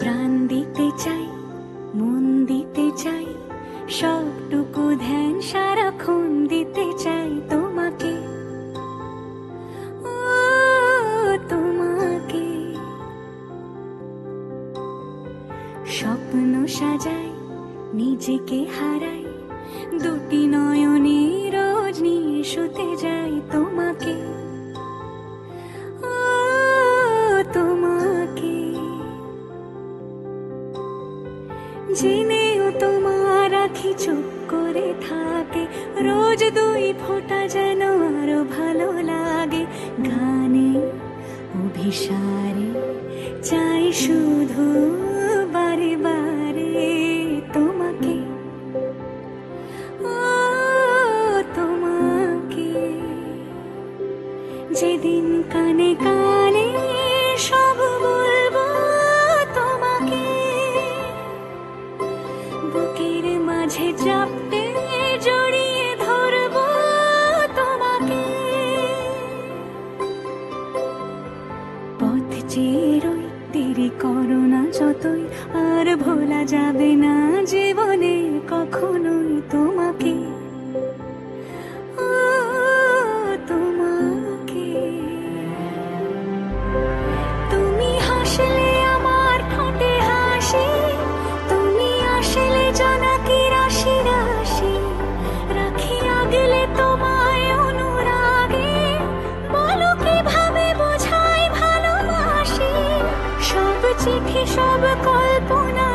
প্রাণ দিতে চাই, মন দিতে চাই, সবটুকু ধ্যান সারাক্ষণ দিতে চাই তোমাকে, ও তোমাকে। স্বপ্ন সাজাই, নিজেকে হারাই, দুটি নয়নে রোজ নিয়ে শুতে যাই তোমাকে, ও তোমাকে। জেনেও তোমার আখি চুপ করে থাকে, রোজ দুই ফোঁটা যেন আরো ভালো লাগে। গানে অভিসারে চাই শুধু বারে বারে তোমাকে, ও তোমাকে। যেদিন কানে কানে সব বলবো তোমাকে, বুকের মাঝে চাপতে জড়িয়ে ধরবো তোমাকে। পথ চেয়ে রই, দেরি করো না যতই, আর ভোলা যাবে না জীবনে কখনোই তোমাকে, ও তোমাকে। তুমি হাসলে আমার ঠোঁটে হাসি, তুমি আসলে জোনাকি রাশি রাশি, রাখি আগলে তোমায় অনুরাগে, বলো কিভাবে বোঝাই ভালোবাসি। সব চিঠি সব কল্পনা